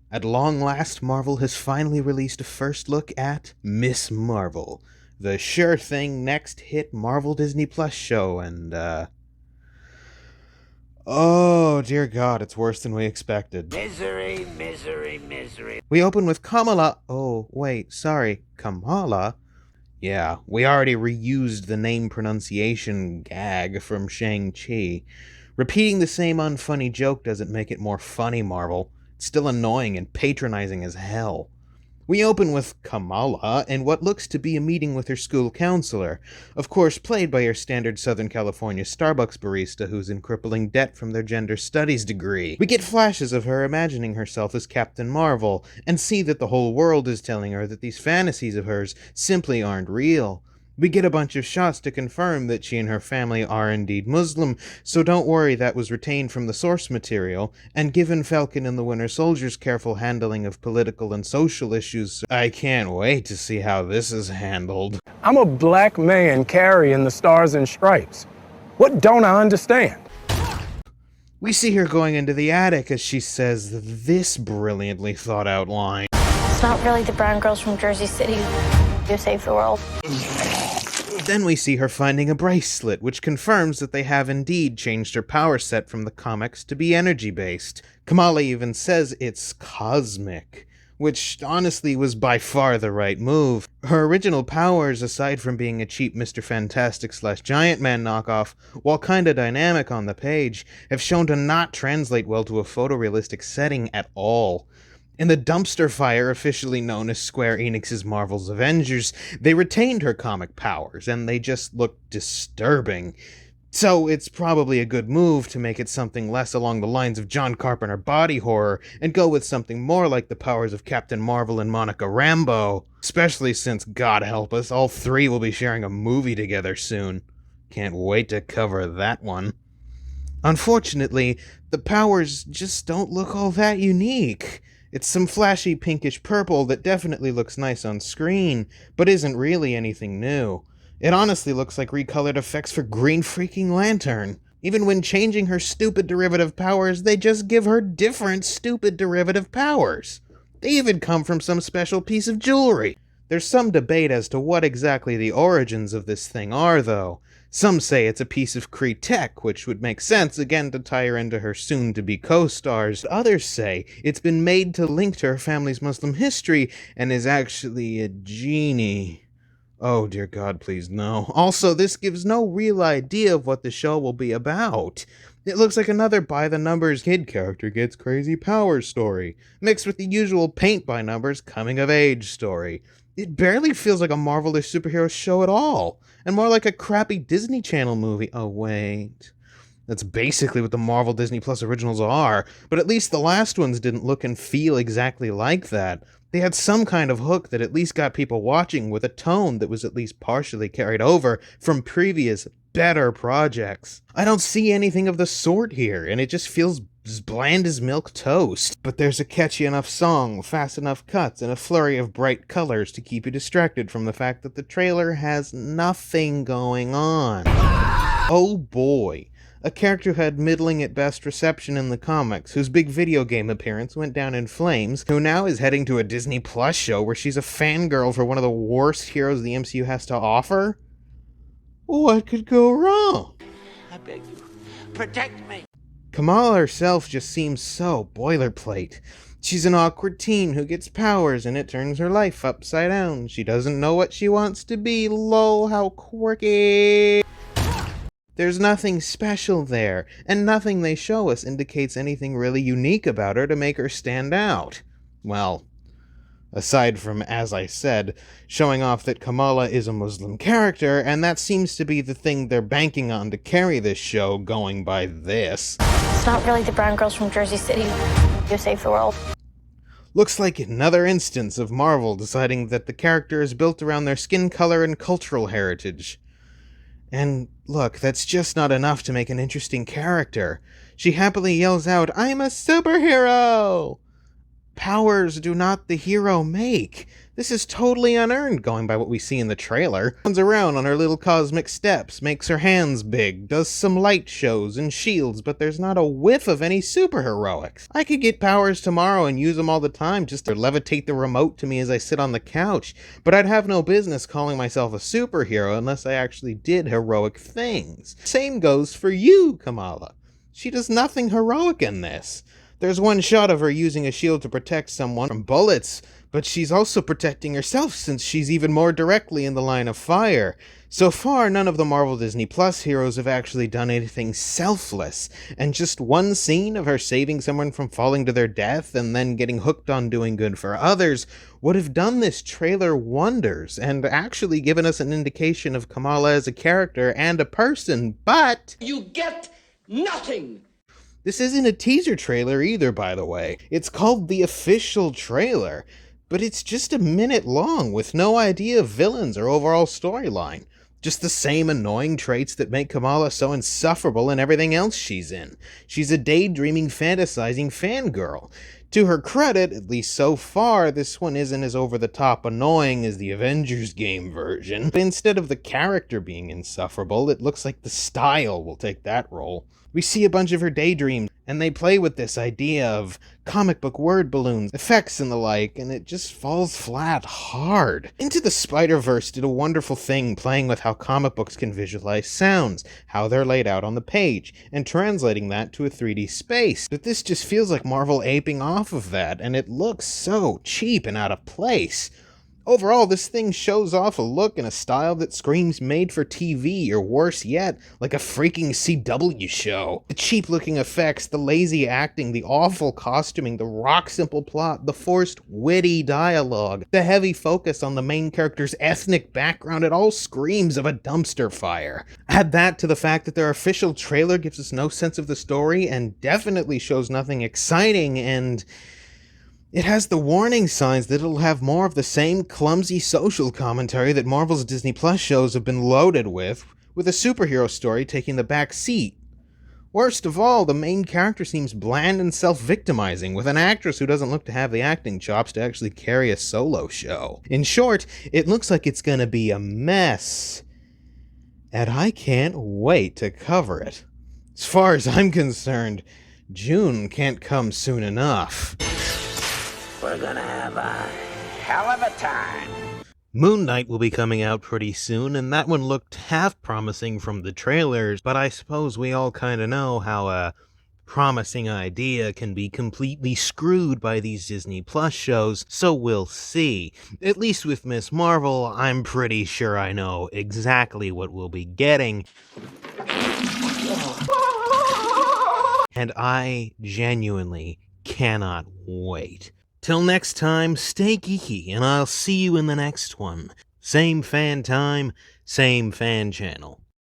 At long last, Marvel has finally released a first look at Miss Marvel, the sure thing next hit Marvel Disney Plus show, and, oh, dear God, it's worse than we expected. Misery, misery, misery. We open with Kamala. Oh, wait, sorry, Kamala? Yeah, we already reused the name pronunciation gag from Shang-Chi. Repeating the same unfunny joke doesn't make it more funny, Marvel. It's still annoying and patronizing as hell. We open with Kamala and what looks to be a meeting with her school counselor, of course played by your standard Southern California Starbucks barista who's in crippling debt from their gender studies degree. We get flashes of her imagining herself as Captain Marvel, and see that the whole world is telling her that these fantasies of hers simply aren't real. We get a bunch of shots to confirm that she and her family are indeed Muslim, so don't worry, that was retained from the source material, and given Falcon and the Winter Soldier's careful handling of political and social issues, I can't wait to see how this is handled. I'm a black man carrying the stars and stripes. What don't I understand? We see her going into the attic as she says this brilliantly thought out line. It's not really the brown girls from Jersey City who save the world. Then we see her finding a bracelet, which confirms that they have indeed changed her power set from the comics to be energy-based. Kamala even says it's cosmic, which honestly was by far the right move. Her original powers, aside from being a cheap Mr. Fantastic/Giant Man knockoff, while kinda dynamic on the page, have shown to not translate well to a photorealistic setting at all. In the dumpster fire officially known as Square Enix's Marvel's Avengers, they retained her comic powers, and they just look disturbing. So it's probably a good move to make it something less along the lines of John Carpenter body horror, and go with something more like the powers of Captain Marvel and Monica Rambeau, especially since, God help us, all three will be sharing a movie together soon. Can't wait to cover that one. Unfortunately, the powers just don't look all that unique. It's some flashy pinkish purple that definitely looks nice on screen, but isn't really anything new. It honestly looks like recolored effects for Green freaking Lantern. Even when changing her stupid derivative powers, they just give her different stupid derivative powers. They even come from some special piece of jewelry. There's some debate as to what exactly the origins of this thing are, though. Some say it's a piece of Kree tech, which would make sense again to tie her into her soon-to-be co-stars. Others say it's been made to link to her family's Muslim history and is actually a genie. Oh dear God, please no. Also, this gives no real idea of what the show will be about. It looks like another by-the-numbers kid character gets crazy powers story, mixed with the usual paint-by-numbers coming-of-age story. It barely feels like a Marvel-ish superhero show at all, and more like a crappy Disney Channel movie. Oh, wait. That's basically what the Marvel Disney Plus originals are, but at least the last ones didn't look and feel exactly like that. They had some kind of hook that at least got people watching, with a tone that was at least partially carried over from previous, better projects. I don't see anything of the sort here, and it just feels as bland as milk toast. But there's a catchy enough song, fast enough cuts, and a flurry of bright colors to keep you distracted from the fact that the trailer has nothing going on. Oh boy. A character who had middling at best reception in the comics, whose big video game appearance went down in flames, who now is heading to a Disney Plus show where she's a fangirl for one of the worst heroes the MCU has to offer? What could go wrong? I beg you, protect me. Kamala herself just seems so boilerplate. She's an awkward teen who gets powers and it turns her life upside down. She doesn't know what she wants to be. Lol, how quirky. There's nothing special there, and nothing they show us indicates anything really unique about her to make her stand out. Well, aside from, as I said, showing off that Kamala is a Muslim character, and that seems to be the thing they're banking on to carry this show, going by this. It's not really the brown girls from Jersey City who save the world. Looks like another instance of Marvel deciding that the character is built around their skin color and cultural heritage. And look, that's just not enough to make an interesting character. She happily yells out, "I'm a superhero!" Powers do not the hero make. This is totally unearned, going by what we see in the trailer. Runs around on her little cosmic steps, makes her hands big, does some light shows and shields, but there's not a whiff of any superheroics. I could get powers tomorrow and use them all the time just to levitate the remote to me as I sit on the couch, but I'd have no business calling myself a superhero unless I actually did heroic things. Same goes for you, Kamala. She does nothing heroic in this. There's one shot of her using a shield to protect someone from bullets, but she's also protecting herself since she's even more directly in the line of fire. So far, none of the Marvel Disney Plus heroes have actually done anything selfless, and just one scene of her saving someone from falling to their death and then getting hooked on doing good for others would have done this trailer wonders, and actually given us an indication of Kamala as a character and a person, but You get nothing! this isn't a teaser trailer either, by the way. It's called the official trailer, but it's just a minute long with no idea of villains or overall storyline. Just the same annoying traits that make Kamala so insufferable in everything else she's in. She's a daydreaming, fantasizing fangirl. To her credit, at least so far, this one isn't as over-the-top annoying as the Avengers game version. But instead of the character being insufferable, it looks like the style will take that role. We see a bunch of her daydreams, and they play with this idea of comic book word balloons, effects and the like, and it just falls flat hard. Into the Spider-Verse did a wonderful thing playing with how comic books can visualize sounds, how they're laid out on the page, and translating that to a 3D space. But this just feels like Marvel aping off of that, and it looks so cheap and out of place. Overall, this thing shows off a look and a style that screams made for TV, or worse yet, like a freaking CW show. The cheap-looking effects, the lazy acting, the awful costuming, the rock-simple plot, the forced, witty dialogue, the heavy focus on the main character's ethnic background, it all screams of a dumpster fire. Add that to the fact that their official trailer gives us no sense of the story and definitely shows nothing exciting, and it has the warning signs that it'll have more of the same clumsy social commentary that Marvel's Disney Plus shows have been loaded with a superhero story taking the back seat. Worst of all, the main character seems bland and self-victimizing, with an actress who doesn't look to have the acting chops to actually carry a solo show. In short, it looks like it's gonna be a mess, and I can't wait to cover it. As far as I'm concerned, June can't come soon enough. We're gonna have a hell of a time. Moon Knight will be coming out pretty soon, and that one looked half promising from the trailers, but I suppose we all kinda know how a promising idea can be completely screwed by these Disney Plus shows, so we'll see. At least with Ms. Marvel, I'm pretty sure I know exactly what we'll be getting. And I genuinely cannot wait. Till next time, stay geeky, and I'll see you in the next one. Same fan time, same fan channel.